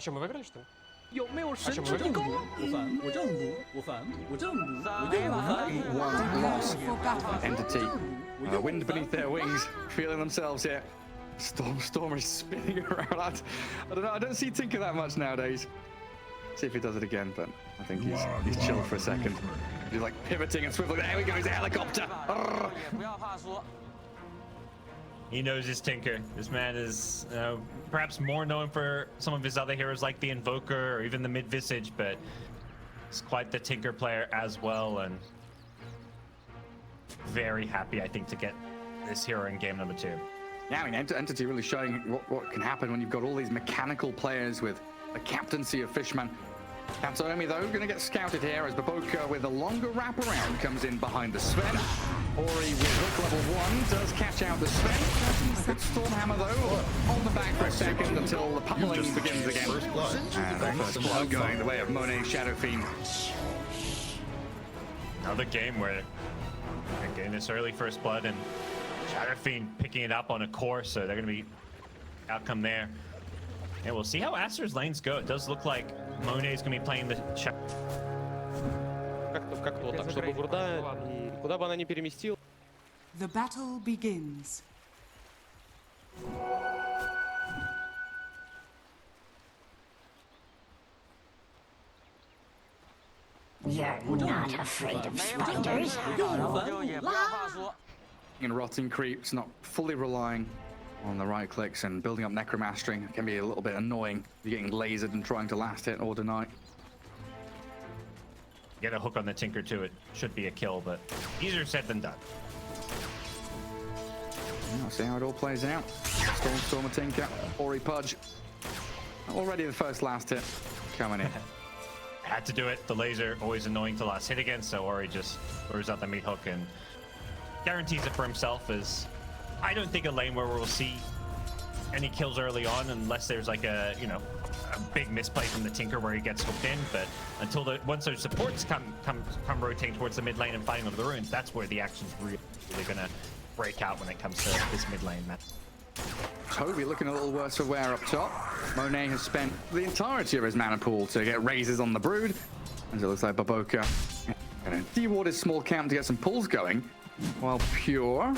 что, мы выиграли, что ли? 有没有神什么之高？我反，我正补，我反，我正补，我正我反。 One lost entity. Wind beneath their wings, feeling themselves here. Storm is spinning around. I don't know. I don't see Tinker that much nowadays. See if he does it again, but I think he's chilled for a second. He's like pivoting and swiveling. There we go. He's a helicopter. He knows his Tinker. This man is perhaps more known for some of his other heroes like the Invoker or even the Mid-Visage, but he's quite the Tinker player as well, and very happy, I think, to get this hero in game number 2. Yeah, I mean, Entity really showing what can happen when you've got all these mechanical players with the captaincy of Fishman. Kantomi, though, going to get scouted here as Baboka with a longer wraparound comes in behind the Sven. Ori with hook level 1 does catch out the Sven. Good Stormhammer, though, on the back for a second until the pummeling begins again. And the first blood going the way of Monet Shadow Fiend. Another game where they're getting this early first blood and Shadow Fiend picking it up on a core, so they're going to be outcome there. And we'll see how Aster's lanes go. It does look like Monet is going to be playing the Как-то вот так, чтобы Бурда, и куда бы она ни переместила. The battle begins. You're not afraid of spiders? And rotting creeps, not fully relying on the right clicks, and building up necromastering can be a little bit annoying. You're getting lasered and trying to last hit or deny. Get a hook on the Tinker too. It should be a kill, but easier said than done. We'll see how it all plays out. Storm, Tinker, Ori Pudge. Already the first last hit coming in. Had to do it. The laser always annoying to last hit against, so Ori just throws out the meat hook and guarantees it for himself. As I don't think a lane where we'll see any kills early on unless there's like a a big misplay from the Tinker where he gets hooked in. But until once those supports come rotating towards the mid lane and fighting over the ruins, that's where the action's really gonna break out when it comes to this mid lane match. Toby looking a little worse for wear up top. Monet has spent the entirety of his mana pool to get raises on the Brood. As it looks like Baboka gonna deward his small camp to get some pulls going. While Pure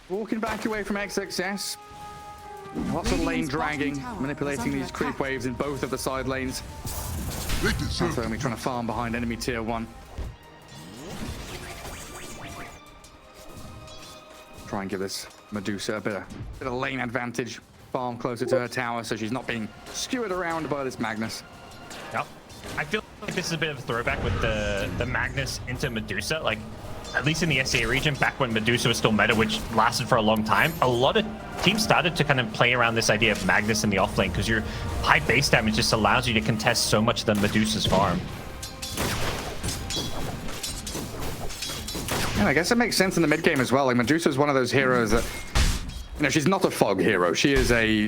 walking back away from XXS. Lots of lane dragging, manipulating these creep waves in both of the side lanes. Kantomi trying to farm behind enemy tier 1. Try and give this Medusa a bit of lane advantage. Farm closer to her tower so she's not being skewered around by this Magnus. Yep. I feel like this is a bit of a throwback with the Magnus into Medusa. Like, at least in the SA region, back when Medusa was still meta, which lasted for a long time, a lot of teams started to kind of play around this idea of Magnus in the off lane because your high base damage just allows you to contest so much of the Medusa's farm. Yeah, I guess it makes sense in the mid game as well. Like, Medusa is one of those heroes that, she's not a fog hero. She is a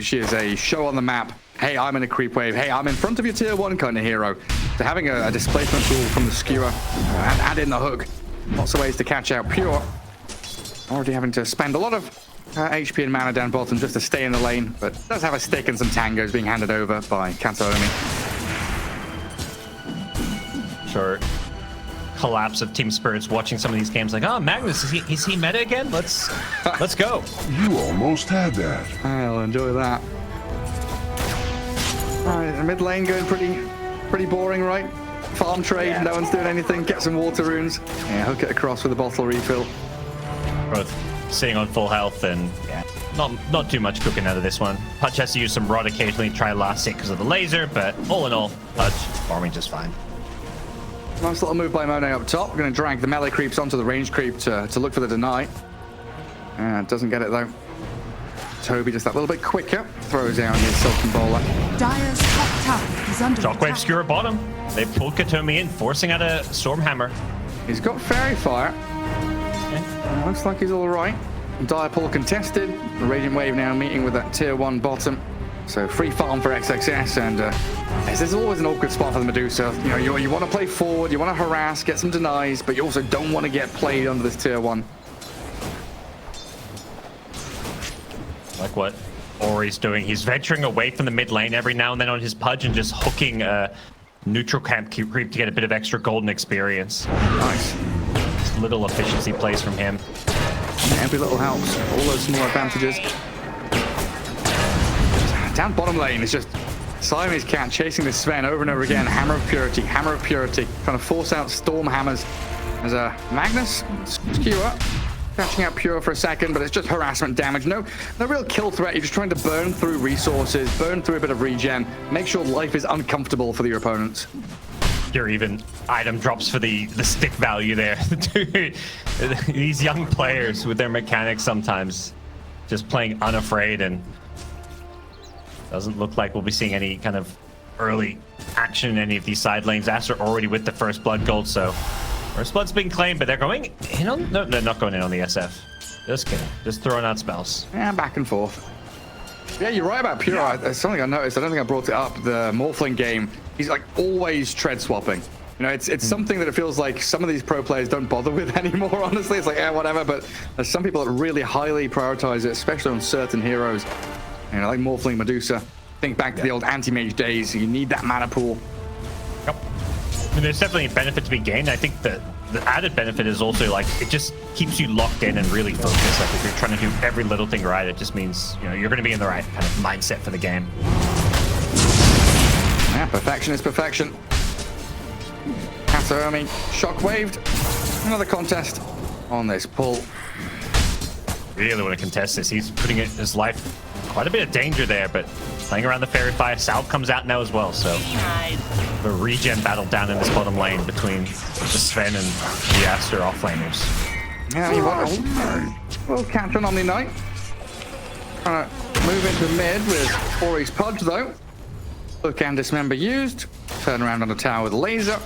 show on the map. Hey, I'm in a creep wave. Hey, I'm in front of your tier 1 kind of hero. So having a displacement tool from the skewer and add in the hook. Lots of ways to catch out Pure. Already having to spend a lot of HP and mana down bottom just to stay in the lane, but does have a stick and some tangos being handed over by Kantomi. Sure. Collapse of team spirits watching some of these games like, oh, Magnus, is he meta again? Let's go. You almost had that. I'll enjoy that. Alright, the mid lane going pretty boring, right? Farm trade, no one's doing anything. Get some water runes. Yeah, hook it across with a bottle refill. Both sitting on full health and not too much cooking out of this one. Pudge has to use some rod occasionally to try last hit because of the laser, but all in all, Pudge farming just fine. Nice little move by Monet up top. We're going to drag the melee creeps onto the range creep to look for the deny. Doesn't get it though. Toby just that little bit quicker. Throws out his Silken Bowler. Dire's top tower is under Shockwave attack. skewer bottom. They pulled Kantomi in, forcing out a Stormhammer. He's got Fairy Fire. Looks like he's all right. Dire pull contested. The Radiant Wave now meeting with that tier 1 bottom. So free farm for XXS, and this is always an awkward spot for the Medusa. You want to play forward, you want to harass, get some denies, but you also don't want to get played under this tier 1. Like what Ori's doing. He's venturing away from the mid lane every now and then on his pudge and just hooking a neutral camp creep to get a bit of extra golden experience. Nice. Just little efficiency plays from him. Every little helps. All those small advantages. Down bottom lane is just Siamese Cat chasing this Sven over and over again. Hammer of Purity, trying to force out Storm Hammers. There's a Magnus skewer, catching out Pure for a second, but it's just harassment damage. No real kill threat. You're just trying to burn through resources, burn through a bit of regen, make sure life is uncomfortable for your opponents. Your even item drops for the stick value there. Dude, these young players with their mechanics sometimes just playing unafraid, and doesn't look like we'll be seeing any kind of early action in any of these side lanes. Aster already with the first blood gold, so first blood's been claimed, but they're going in on... No, they're not going in on the SF. Just kidding. Just throwing out spells. Yeah, back and forth. Yeah, you're right about Pure. It's something I noticed. I don't think I brought it up. The Morphling game, he's like always tread swapping. You know, it's something that it feels like some of these pro players don't bother with anymore, honestly. It's like, yeah, whatever. But there's some people that really highly prioritize it, especially on certain heroes. You know, like Morphling, Medusa. Think back to the old anti-mage days. You need that mana pool. Yep. I mean, there's definitely a benefit to be gained. I think that the added benefit is also like it just keeps you locked in and really focused. Like if you're trying to do every little thing right, it just means you're going to be in the right kind of mindset for the game. Yeah, perfection is perfection. Kataomi shockwaved. Another contest on this pull. Really want to contest this. He's putting his life quite a bit of danger there, but playing around the fairy fire. Sal comes out now as well, so the regen battle down in this bottom lane between the Sven and the Aster offlaners. Yeah, you want we'll catch on the night. Trying to move into mid with Ori's Pudge though. Look and dismember used. Turn around on the tower with laser.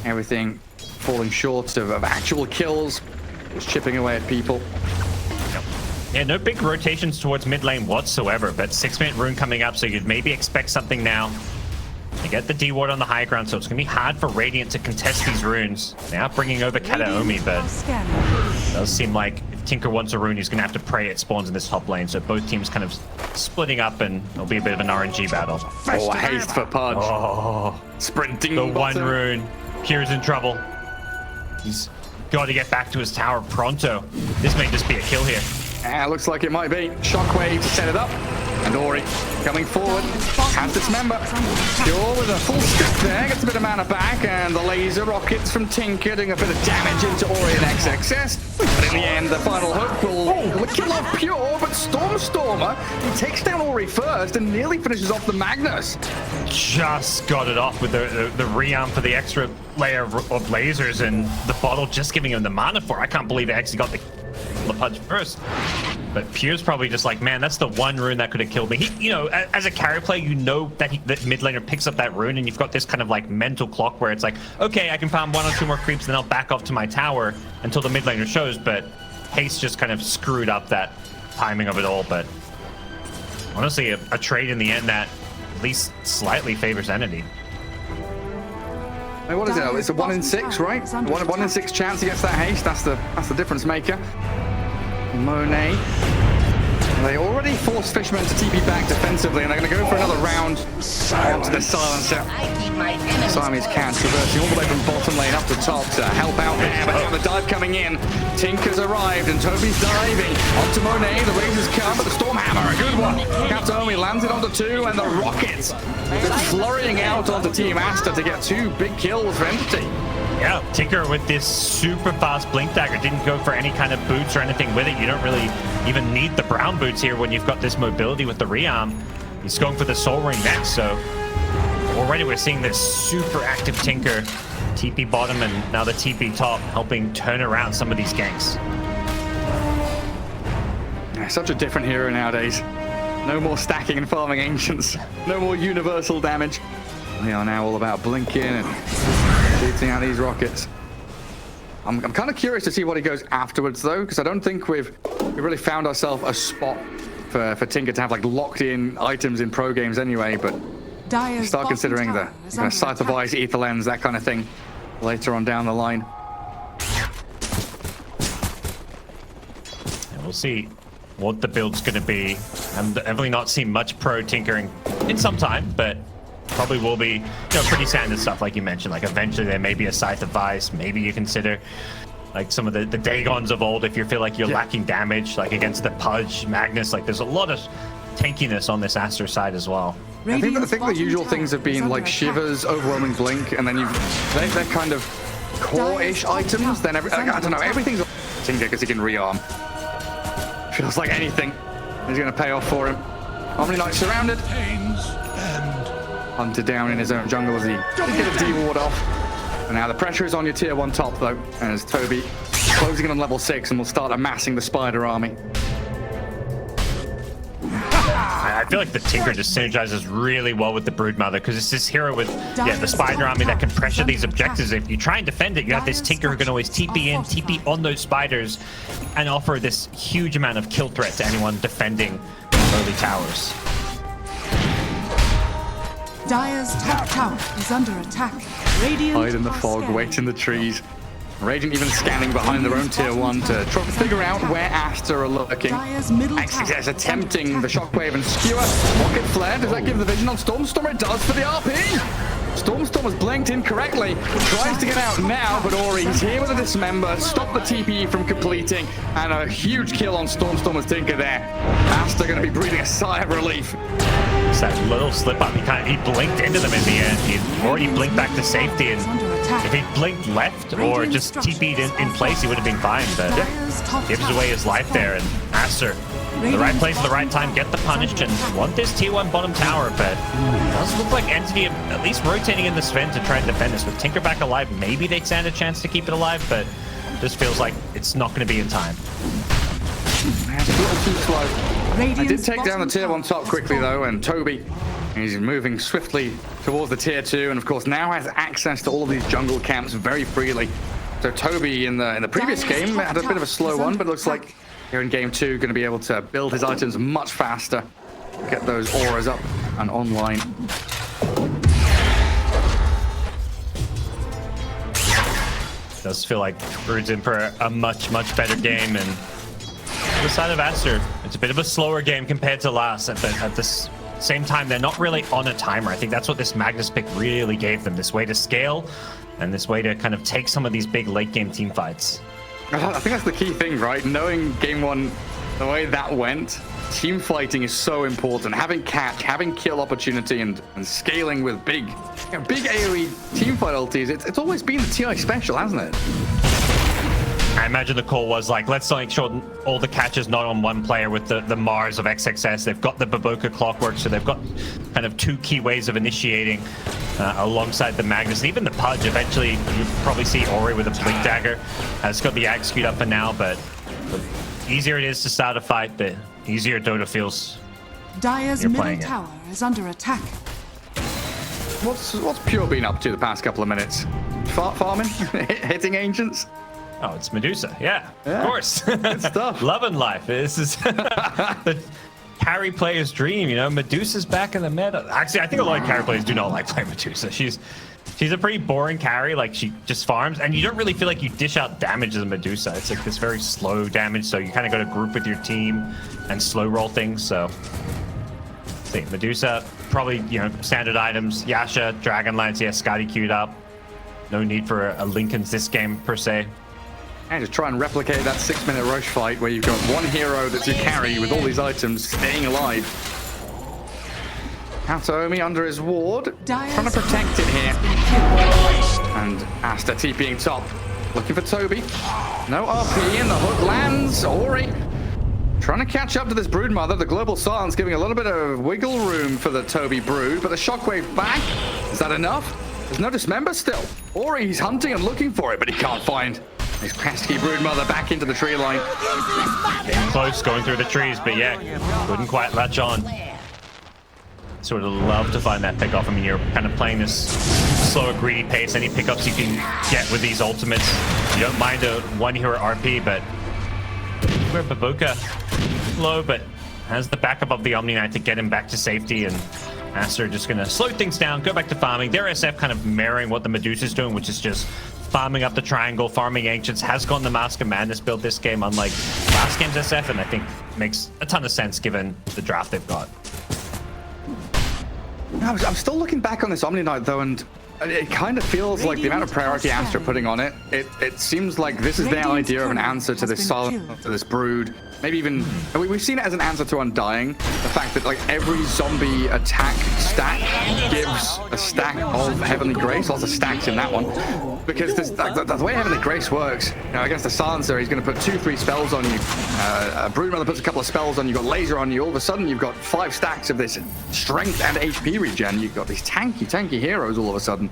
Everything falling short of actual kills. Just chipping away at people. Yeah, no big rotations towards mid lane whatsoever, but 6-minute rune coming up, so you'd maybe expect something now. They get the D ward on the high ground, so it's going to be hard for Radiant to contest these runes. Now bringing over Kataomi, but it does seem like if Tinker wants a rune, he's going to have to pray it spawns in this top lane, so both teams kind of splitting up, and it'll be a bit of an RNG battle. Oh, haste for Pudge. Oh, sprinting the one rune. Kira's in trouble. He's got to get back to his tower pronto. This may just be a kill here. Yeah, looks like it might be. Shockwave to set it up. And Ori coming forward. Has dismember. Pure with a full stick there. Gets a bit of mana back. And the laser rockets from Tinker doing a bit of damage into Ori and XXS. But in the end, the final hook will kill off Pure. But Stormer, he takes down Ori first and nearly finishes off the Magnus. Just got it off with the rearm for the extra layer of lasers, and the bottle just giving him the mana for it. I can't believe it actually got the Pudge first. But Pure's probably just like, man, that's the one rune that could have killed me. He, as a carry player, that mid laner picks up that rune, and you've got this kind of like mental clock where it's like, okay, I can farm 1 or 2 more creeps, and then I'll back off to my tower until the mid laner shows. But haste just kind of screwed up that timing of it all. But honestly, a trade in the end that at least slightly favors Entity. Hey, what is it? It's a 1 in 6, right? 1 in 6 chance against that haste. That's the difference maker. Monet. They already forced Fishman to TP back defensively, and they're going to go for another round onto the silencer. Siamese Cat traversing all the way from bottom lane up to top to help out there, but the dive coming in. Tinker's arrived, and Toby's diving. Onto Monet, the razors come, but the Storm Hammer, a good one. Kataomi lands it onto 2, and the Rockets just flurrying out onto Team Aster to get 2 big kills for Entity. Yeah, Tinker with this super fast blink dagger didn't go for any kind of boots or anything with it. You don't really even need the brown boots here when you've got this mobility with the rearm. He's going for the soul ring next, so already we're seeing this super active Tinker. TP bottom and now the TP top helping turn around some of these ganks. Yeah, such a different hero nowadays. No more stacking and farming ancients. No more universal damage. We are now all about blinking and shooting out these rockets. I'm kind of curious to see what he goes afterwards, though, because I don't think we've really found ourselves a spot for Tinker to have like locked in items in pro games anyway. But start considering the kind of Scythe of Ice, Ether Lens, that kind of thing later on down the line. And we'll see what the build's going to be. I'm definitely not seen much pro tinkering in some time, but probably will be, pretty standard stuff like you mentioned. Like eventually there may be a Scythe of Vice. Maybe you consider like some of the Dagons of old if you feel like you're lacking damage, like against the Pudge, Magnus. Like there's a lot of tankiness on this Aster side as well. I think the usual things have been like Shivers, Overwhelming Blink, and then they're kind of core-ish items. Then I don't know, everything's Tinker because he can rearm. Feels like anything is going to pay off for him. Omni Knight surrounded. Hunted down in his own jungle as he get a D-ward off. And now the pressure is on your tier 1 top though, as Toby closing in on level 6 and will start amassing the spider army. I feel like the Tinker just synergizes really well with the Broodmother because it's this hero with the spider army that can pressure these objectives. If you try and defend it, you have this Tinker who can always TP in, TP on those spiders and offer this huge amount of kill threat to anyone defending early towers. Dire's top tower is under attack. Radiant Hide in the fog, wait in the trees. Radiant even scanning behind their own tier 1 to try to figure out where Aster are lurking. XXS attempting the shockwave and skewer. Rocket flare, does that give the vision on Stormstormer? It does for the RP. Stormstormer's blinked incorrectly. Tries to get out now, but Ori's here with a dismember. Stop the TPE from completing. And a huge kill on Stormstormer's Tinker there. Aster going to be breathing a sigh of relief. It's that little slip up. He blinked into them in the end. He already blinked back to safety, and if he blinked left or just TP'd in place, he would have been fine. But gives away his life there, and Aster, the right place at the right time, get the punish and want this tier 1 bottom tower. But it does look like Entity at least rotating in the Sven to try and defend this. With Tinker back alive, maybe they stand a chance to keep it alive, but just feels like it's not going to be in time. It's a little too slow. I did take down the tier 1 top quickly though, and Toby, he's moving swiftly towards the tier 2, and of course now has access to all of these jungle camps very freely. So Toby in the previous game had a bit of a slow one, but looks like here in game 2 going to be able to build his items much faster, get those auras up and online. Does feel like Brood's in for a much better game, and the side of Aster, it's a bit of a slower game compared to last, but at this same time, they're not really on a timer. I think that's what this Magnus pick really gave them, this way to scale and this way to kind of take some of these big late game team fights. I think that's the key thing, right? Knowing game 1, the way that went, team fighting is so important. Having catch, having kill opportunity, and scaling with big AoE team fight ultis, it's always been the TI special, hasn't it? I imagine the call was like, let's make sure all the catches not on one player with the Mars of XXS. They've got the Baboka Clockwork, so they've got kind of 2 key ways of initiating alongside the Magnus. And even the Pudge, eventually you probably see Ori with a Blink Dagger. It's got the Axe queued up for now, but the easier it is to start a fight, the easier Dota feels. Dire's middle tower is under attack. What's Pure been up to the past couple of minutes? Farming? Hitting Ancients? Oh, it's Medusa. Yeah, of course. Good stuff. Love and life. This is the carry player's dream, Medusa's back in the meta. Actually, I think a lot of carry players do not like playing Medusa. She's a pretty boring carry. Like, she just farms, and you don't really feel like you dish out damage as a Medusa. It's like this very slow damage, so you kind of got to group with your team and slow roll things. So, see, Medusa, probably, standard items. Yasha, Dragonlance, Scotty queued up. No need for a Linken's this game, per se. And just try and replicate that 6-minute rush fight where you've got one hero that's your carry with all these items staying alive. Hatomi under his ward, trying to protect it here. And Aster TPing top, looking for Toby. No RP, and the hook lands. Ori trying to catch up to this Broodmother. The global silence giving a little bit of wiggle room for the Toby Brood, but the shockwave back. Is that enough? There's no dismember still. Ori, he's hunting and looking for it, but he can't find his pesky Broodmother back into the tree line. Getting close, going through the trees, but couldn't quite latch on. Sort of love to find that pick off. I mean, you're kind of playing this slower, greedy pace. Any pickups you can get with these ultimates. You don't mind a one-hero RP, but where Baboka low, but has the backup of the Omni Knight to get him back to safety, and Aster just going to slow things down, go back to farming. Their SF kind of mirroring what the Medusa's doing, which is just farming up the triangle, farming Ancients. Has gone the Mask of Madness build this game, unlike last game's SF, and I think makes a ton of sense given the draft they've got. I'm still looking back on this Omni Knight though, and it kind of feels like the amount of priority Aster putting on it. It seems like this is their idea of an answer to this silence, to this brood. Maybe even we've seen it as an answer to Undying. The fact that like every zombie attack stack gives a stack of Heavenly Grace, lots of stacks in that one. Because this, the way Heavenly Grace works, you know, against the Silencer, he's going to put 2-3 spells on you. Broodmother puts a couple of spells on you. You've got Laser on you. All of a sudden, you've got 5 stacks of this strength and HP regen. You've got these tanky heroes all of a sudden.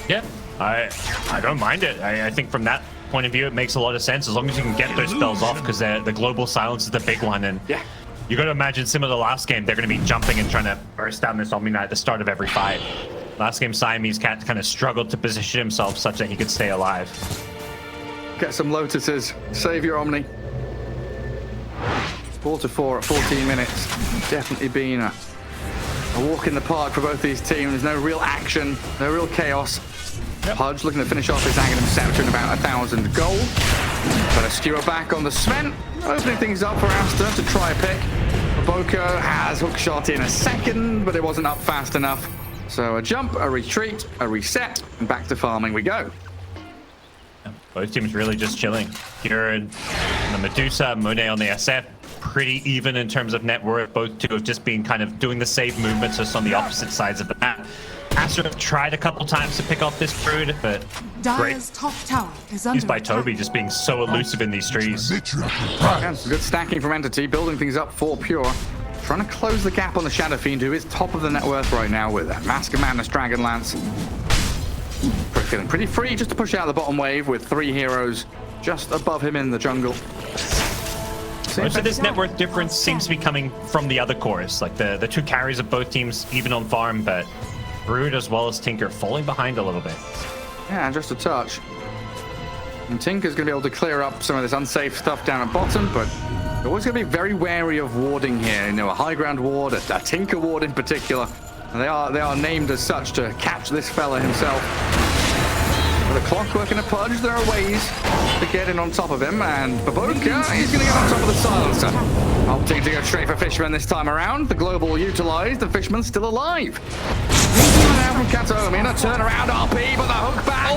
Yeah, I don't mind it. I think from that point of view, it makes a lot of sense as long as you can get those spells off, because the global silence is the big one. And yeah, you got to imagine similar to last game, they're going to be jumping and trying to burst down this Omni Knight at the start of every fight. Last game, Siamese Cat kind of struggled to position himself such that he could stay alive. Get some Lotuses. Save your Omni. 4-4 at 14 minutes. Definitely been a walk in the park for both these teams. No real action, no real chaos. Yep. Pudge looking to finish off his Aghanim Scepter in about 1,000 gold. But a skewer back on the Sven, opening things up for Aster to try a pick. Boca has hookshot in a second, but it wasn't up fast enough. So a jump, a retreat, a reset, and back to farming we go. Both teams really just chilling. Here in the Medusa, Monet on the SF, pretty even in terms of net worth. Both two have just been kind of doing the save movements just on the opposite sides of the map. Aster have tried a couple times to pick off this brood, but Dyer's top tower is under used by attack. Toby, just being so elusive in these trees. Yeah, some good stacking from Entity, building things up for Pure. Trying to close the gap on the Shadow Fiend, who is top of the net worth right now with that Mask of Madness, Dragonlance. Feeling pretty free just to push out the bottom wave with 3 heroes just above him in the jungle. Most of this net worth difference seems to be coming from the other cores, like the 2 carries of both teams even on farm, but Brood as well as Tinker falling behind a little bit. Yeah, just a touch. And Tinker's going to be able to clear up some of this unsafe stuff down at bottom, but you're always going to be very wary of warding here. You know, a high ground ward, a Tinker ward in particular. And they are named as such to catch this fella himself. With a clockwork and a Pudge, there are ways to get in on top of him, and Baboka, he's going to get on top of the Silencer. Opting to go straight for Fishman this time around. The global utilized, the Fishman's still alive. Now from Katomi, and a turnaround RP, but the hook back.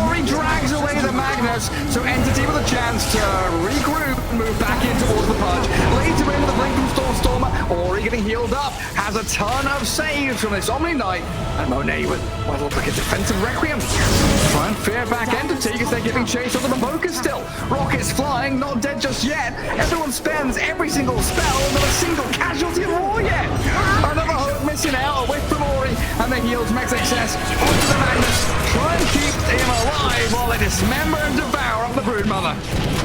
Ori drags away the Magnus, so Entity with a chance to regroup and move back in towards the Pudge. Later in with the blink from Stormstormer, Ori getting healed up, has a ton of saves from this Omni Knight, and Monet with what looks like a defensive Requiem. Try and fear back Entity because they're giving chase on the Baboka still. Rockets flying, not dead just yet. Everyone spends every single spell, not a single casualty of Ori yet. Another hook missing out, a whiff from Ori, and the heals make success onto the Magnus. Try and keep him alive while they dismember and devour up the Broodmother.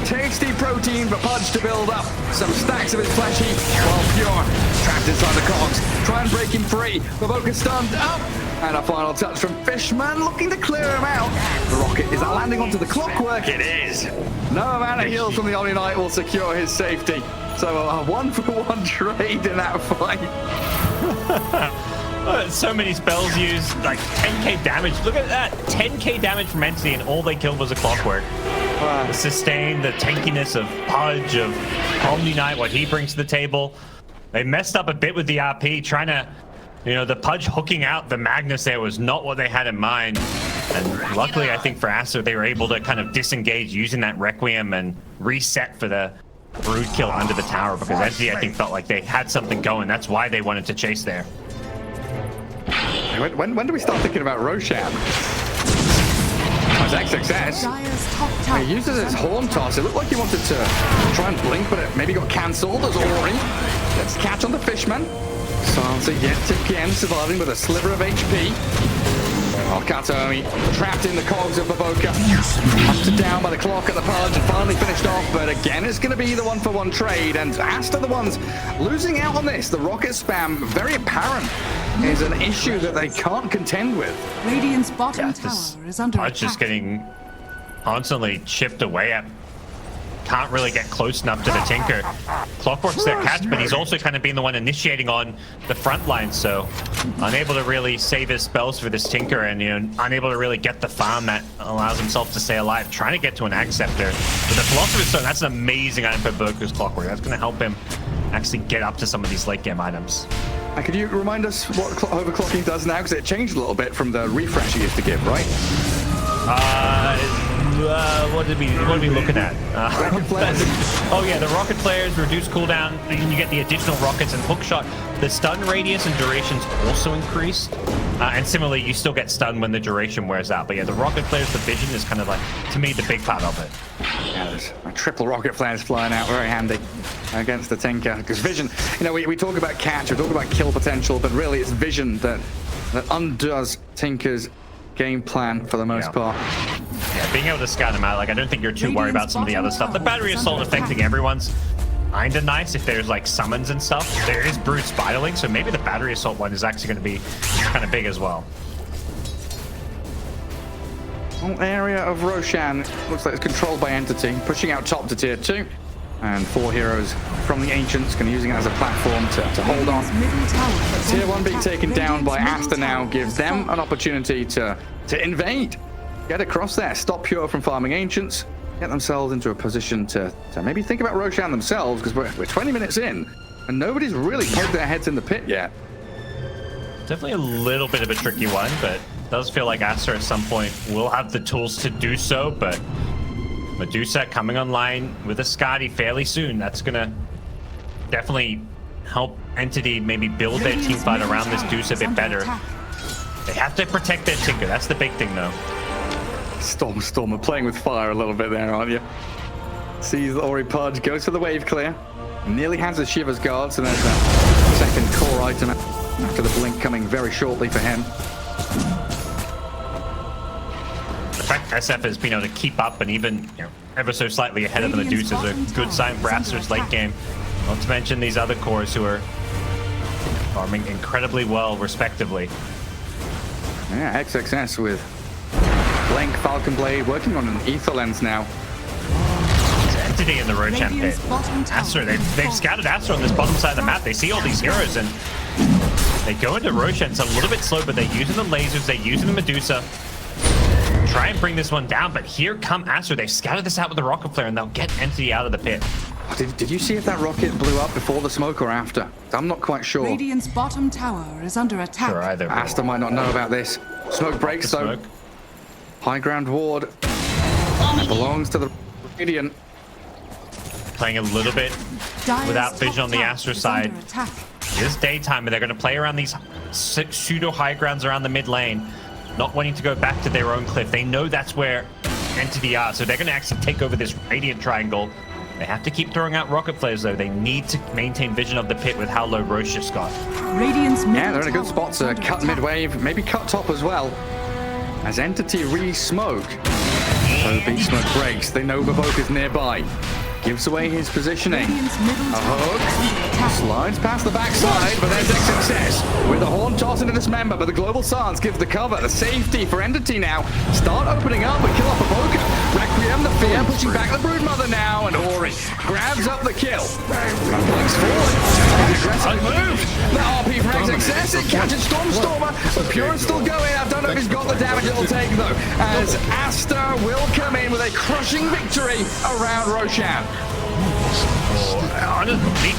Tasty protein for Pudge to build up. Some stacks of his flesh heap while Pure trapped inside the cogs. Try and break him free. Baboka stunned up. And a final touch from Fishman, looking to clear him out. The rocket, is that landing onto the clockwork? It is. No amount of heals from the Omni Knight will secure his safety. So a 1-for-1 trade in that fight. So many spells used, like 10k damage. Look at that, 10k damage from Entity, and all they killed was a clockwork. The sustain, the tankiness of Pudge, of Omni Knight, what he brings to the table. They messed up a bit with the RP, trying to, you know, the Pudge hooking out the Magnus there was not what they had in mind. And luckily, I think for Aster, they were able to kind of disengage using that Requiem and reset for the Brood kill under the tower, because Entity, I think, felt like they had something going. That's why they wanted to chase there. When do we start thinking about Roshan? That's success. He uses his horn toss. It looked like he wanted to try and blink, but it maybe got cancelled as Ori. Let's catch on the Fishman. Sansa yet again surviving with a sliver of HP. Oh, Katomi trapped in the cogs of Baboka. Hunted down by the clock at the Pudge and finally finished off. But again, it's going to be the 1-for-1 trade. And Aster the ones losing out on this. The rocket spam, very apparent, is an issue that they can't contend with. Radiant's bottom tower is under Pudge attack. just getting constantly chipped away at. can't really get close enough to the Tinker. Clockwork's their catch, but he's also kind of been the one initiating on the front line, so unable to really save his spells for this Tinker, and unable to really get the farm that allows himself to stay alive. Trying to get to an Axe Scepter. But the Philosopher's Stone, that's an amazing item for Boku's Clockwork. That's going to help him actually get up to some of these late game items. Could you remind us what overclocking does now? Because it changed a little bit from the refresh you used to give, right? What are we looking at? Rocket flares. Oh yeah, the rocket flares reduce cooldown, and you get the additional rockets and hookshot. The stun radius and durations also increased, and similarly, you still get stun when the duration wears out. But yeah, the rocket flares, the vision is kind of like, to me, the big part of it. Yeah, there's triple rocket flares flying out, very handy against the Tinker. Because vision, we talk about catch, we talk about kill potential, but really it's vision that undoes Tinker's game plan for the most part. Yeah, being able to scout him out, like I don't think you're too worried about some of the other stuff. The battery assault affecting everyone's kinda nice if there's like summons and stuff. There is brute spiderling, so maybe the battery assault one is actually going to be kind of big as well. Whole area of Roshan looks like it's controlled by Entity, pushing out top to tier 2. And 4 heroes from the Ancients, kind of using it as a platform to hold on. Tier 1 being taken down by Aster now gives them an opportunity to invade. Get across there, stop Pure from farming Ancients, get themselves into a position to maybe think about Roshan themselves, because we're 20 minutes in, and nobody's really poked their heads in the pit yet. Definitely a little bit of a tricky one, but it does feel like Aster at some point will have the tools to do so, but Medusa coming online with a Scotty fairly soon. That's gonna definitely help Entity maybe build their team fight around this Deuce a bit better. They have to protect their Tinker. That's the big thing, though. Storm are playing with fire a little bit there, aren't you? Sees the Ori Pod, goes for the wave clear. Nearly has a Shiver's Guard, so there's that second core item after the blink coming very shortly for him. The fact SF has been able to keep up and even ever so slightly ahead of the Medusa is a good sign for Aster's late game. Not to mention these other cores who are farming incredibly well, respectively. Yeah, XXS with Blink, Falcon Blade, working on an Ether Lens now. Entity in the Roshan pit. Aster, they've scattered Aster on this bottom side of the map. They see all these heroes and they go into Roshan. It's a little bit slow, but they're using the lasers, they're using the Medusa. Try and bring this one down, but here come Aster. They've scattered this out with the rocket flare, and they'll get Entity out of the pit. Did you see if that rocket blew up before the smoke or after? I'm not quite sure. Radiant's bottom tower is under attack. Sure, either. Aster might not know about this. Smoke breaks, though. Smoke. High ground ward. It belongs to the Radiant. Playing a little bit without vision on the Aster side. It is daytime, and they're going to play around these pseudo high grounds around the mid lane. Not wanting to go back to their own cliff. They know that's where Entity are, so they're going to actually take over this Radiant triangle. They have to keep throwing out rocket flares, though. They need to maintain vision of the pit with how low Roche just got. Yeah, they're in a good spot to cut mid-wave, maybe cut top as well. As Entity re-smoke. So big smoke breaks. They know Babok is nearby. Gives away his positioning. A hook. Slides past the backside, but there's XXS with a horn toss into Dismember, but the Global Silence gives the cover, the safety for Entity now. Start opening up and kill off Babok. Requiem, the Fear, pushing back the Broodmother now, and Ori grabs up the kill. And blinks forward. And aggressively moved. The RP for XXS, it catches Stormstormer, but Pure is still going. I don't know if he's got the damage it'll take, though, as Aster will come in with a crushing victory around Roshan.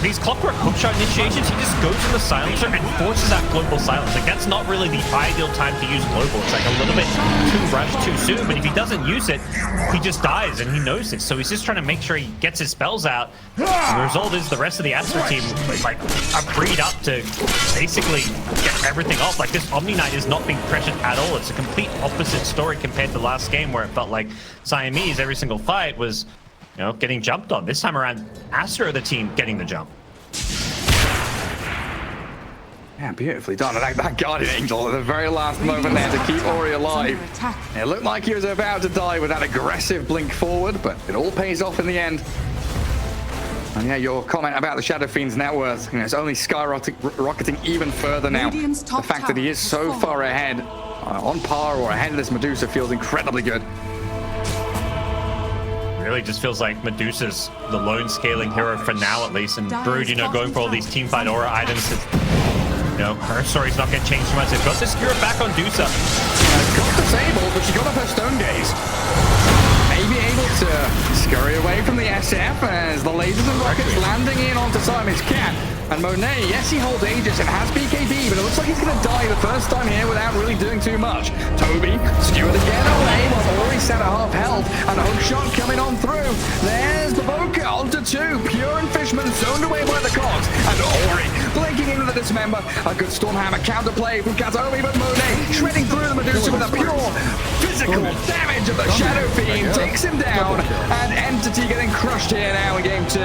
These Clockwork hookshot initiations, he just goes to the silencer and forces out Global Silence. Like, that's not really the ideal time to use Global. It's like a little bit too rushed too soon, but if he doesn't use it, he just dies, and he knows this. So he's just trying to make sure he gets his spells out. And the result is the rest of the Aster team like are freed up to basically get everything off. Like, this Omni Knight is not being pressured at all. It's a complete opposite story compared to last game, where it felt like Siamese every single fight was getting jumped on. This time around, Aster are the team getting the jump. Yeah, beautifully done. And that Guardian Angel at the very last moment there to keep Ori alive. It looked like he was about to die with that aggressive blink forward, but it all pays off in the end. And yeah, your comment about the Shadow Fiend's net worth, it's only skyrocketing even further now. The fact that he is so far ahead, on par or ahead of this Medusa, feels incredibly good. really just feels like Medusa's the lone scaling hero for now, at least. And Brood, you know, going for all these teamfight aura items. You know, her story's not going to change too much. They've got to secure it back on Dusa. Got disabled, but she got off her stone gaze. Maybe able to scurry away from the SF as the lasers and rockets landing in onto Simon's cat. And Monet, yes, he holds Aegis and has BKB, but it looks like he's going to die the first time here without really doing too much. Toby skewered again away while already sat at half health, and a hook shot coming on through. There's the Boca onto 2. Pure and Fishman zoned away by the cogs, and Ori blinking into the dismember. A good Stormhammer counterplay from Katomi, but Monet shredding through the Medusa with a pure physical damage of the Shadow Fiend takes him down, and Entity getting crushed here now in game 2.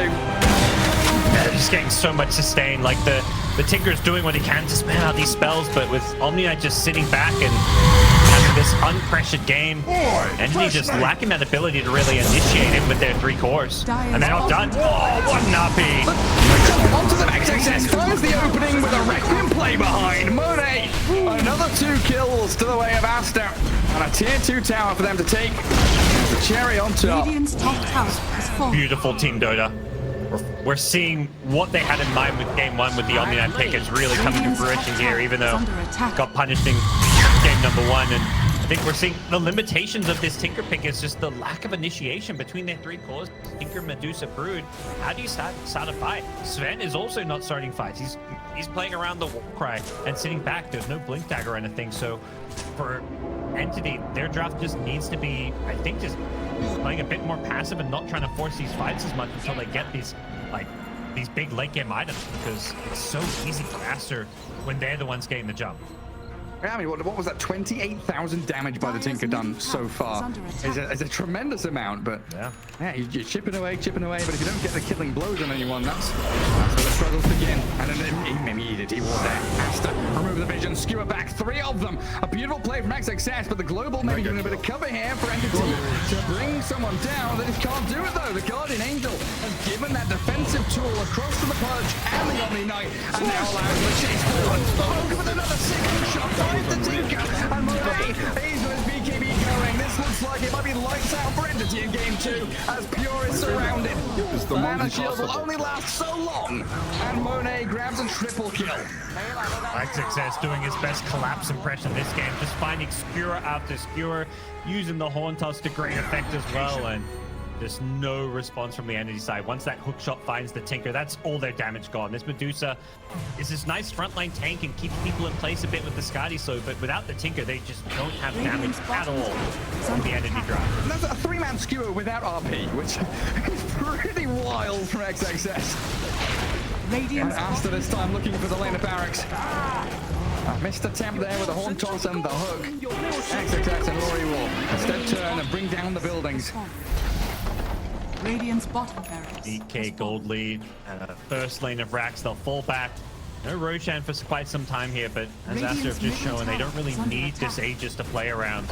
They're just getting so much sustain. Like the Tinker's doing what he can to spam out these spells, but with Omni Knight just sitting back and having this unpressured game, Entity just lacking that ability to really initiate him with their 3 cores. And they're not done. Oh, what an uppy! Jump onto the max success, finds the opening with a Requiem play behind. Monet, another 2 kills to the way of Aster, and a tier 2 tower for them to take. The cherry on top. Radiant's top tower has fallen. Beautiful Team Dota. We're seeing what they had in mind with game 1 with the Omni Knight pick. It's really coming to fruition here, even though got punished in game number 1. And I think we're seeing the limitations of this Tinker pick is just the lack of initiation between their 3 cores. Tinker, Medusa, Brood. How do you start a fight? Sven is also not starting fights. He's playing around the Warcry and sitting back. There's no Blink Dagger or anything. So for Entity, their draft just needs to be, I think, just playing a bit more passive and not trying to force these fights as much until they get these big late game items, because it's so easy for Aster when they're the ones getting the jump. Yeah, I mean, what was that? 28,000 damage by the Tinker done so far. It's a tremendous amount, but yeah, you're chipping away, but if you don't get the killing blows on anyone, that's where the struggles begin. And then maybe he did T-Ward there. Aster, remove the vision, skewer back, 3 of them. A beautiful play from Max Success, but the global maybe doing a bit of cover here for Entity to bring someone down. They just can't do it though. The Guardian Angel has given that defensive tool across to the Purge and the Omni Knight, and now allows the chase forward. Spoke with another 6 shot. The Tinker and Monet, he's got his BKB going. This looks like it might be lights out for Entity in game 2 as Pure is surrounded. The mana shield will only last so long, and Monet grabs a triple kill. Max Success doing his best collapse impression this game, just finding skewer after skewer, using the Horn Toss to great effect as well, and there's no response from the Entity side. Once that hook shot finds the Tinker, that's all their damage gone. This Medusa is this nice frontline tank and keeps people in place a bit with the Skadi Slow, but without the Tinker, they just don't have damage at all from the Entity drive. And that's a 3-man skewer without RP, which is pretty wild from XXS. And Aster this time looking for the lane of barracks. A missed attempt there with the Horn Toss and the hook. XXS and Lori will instead turn and bring down the buildings. Radiant's bottom barracks. DK gold lead and a first lane of racks. They'll fall back. No Roshan for quite some time here, but as Aster have just shown, they don't really need this Aegis to play around.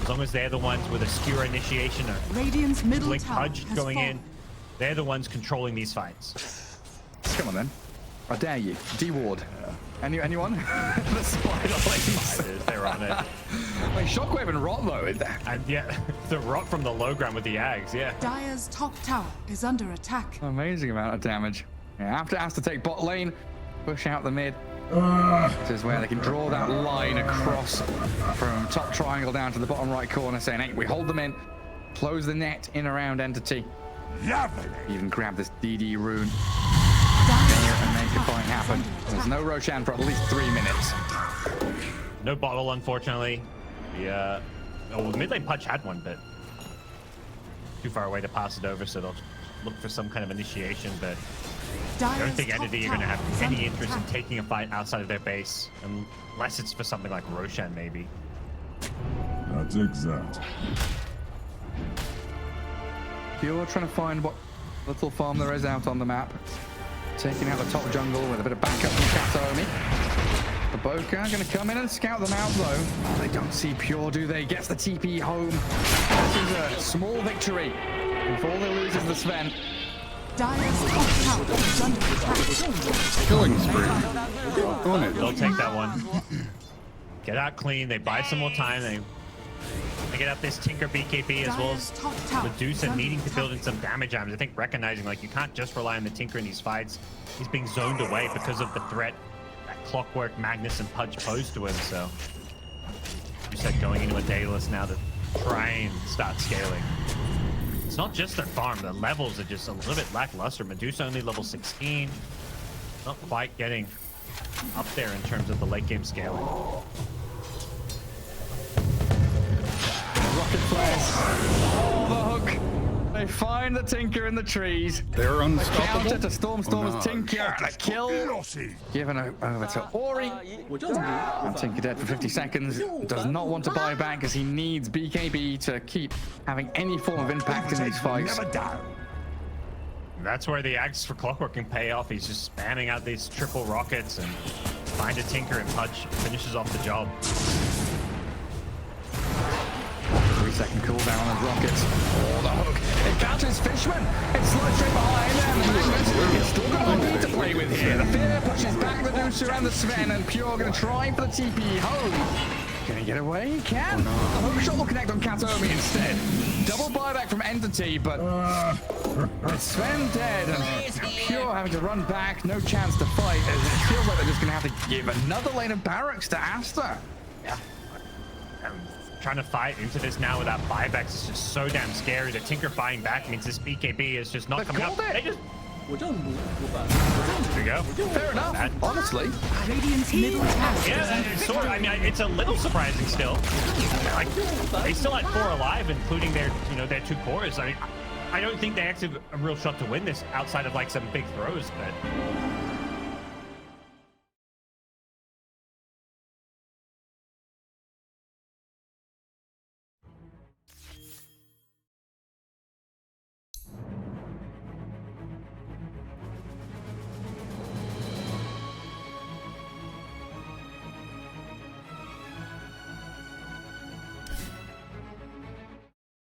As long as they're the ones with a skewer initiation or Blink Pudge going in, they're the ones controlling these fights. Come on then. I dare you. D-Ward. Anyone? The spider lanes. They're on it. Like Shockwave and Rot though, is that? And yeah, the Rot from the low ground with the Ags, yeah. Dire's top tower is under attack. Amazing amount of damage. Yeah, after has to take bot lane, push out the mid. This is where they can draw that line across from top triangle down to the bottom right corner, saying, hey, we hold them in, close the net in around Entity. Even grab this DD rune and make a fight happen. There's no Roshan for at least 3 minutes. No bottle, unfortunately. The mid lane Pudge had one, but too far away to pass it over, so they'll look for some kind of initiation, but I don't think Entity are going to have any interest in taking a fight outside of their base, unless it's for something like Roshan, maybe. That's exact. Pure trying to find what little farm there is out on the map. Taking out the top jungle with a bit of backup from Katomi. The Boca going to come in and scout them out though. Oh, they don't see Pure, do they? Gets the TP home. This is a small victory. And for all they lose is the Sven. Dire's top tower is under attack. Killing spree. They'll take that one. Get out clean. They buy some more time. They They get up this Tinker BKB as well Dire's as top tower is Medusa under needing to build in attack. some damage items. I think recognizing like you can't just rely on the Tinker in these fights. He's being zoned away because of the threat that Clockwork, Magnus, and Pudge pose to him. So you said going into a Daedalus now to try and start scaling. It's not just their farm, the levels are just a little bit lackluster. Medusa only level 16. Not quite getting up there in terms of the late game scaling. Rocket flares. Oh, the hook. They find the Tinker in the trees. They're A unstoppable. counter to Storm's Tinker and a kill. Conspiracy. Given over to Ori. 我这样读， And Tinker dead for 50 seconds. Does not want to buy back as he needs BKB to keep having any form of impact in these fights. Never die. That's where the axe for Clockwork can pay off. He's just spamming out these triple rockets and find a Tinker and Pudge finishes off the job. 3-second cooldown on his rockets. Oh, the hook. It catches Fishman. It slides straight behind him. Magnus is still got a bit to play with here. The Fear pushes back the Medusa and the Sven, and Pure going to try for the TP home. Can he get away? He can. The hook shot will connect on Katomi instead. Double buyback from Entity, but Sven dead and Pure having to run back. No chance to fight. It feels like they're just going to have to give another lane of barracks to Aster. Yeah. Trying to fight into this now without buybacks is just so damn scary. The Tinker buying back means this BKB is just not They coming up. called it. They just 我这样读，我反， there you go. Fair enough, That- honestly. Radiant's middle tower is Yeah, under it's sort of, I mean, it's a little surprising still. Like, they still had 4 alive, including their, their 2 cores. I mean, I don't think they actually have a real shot to win this outside of like some big throws, but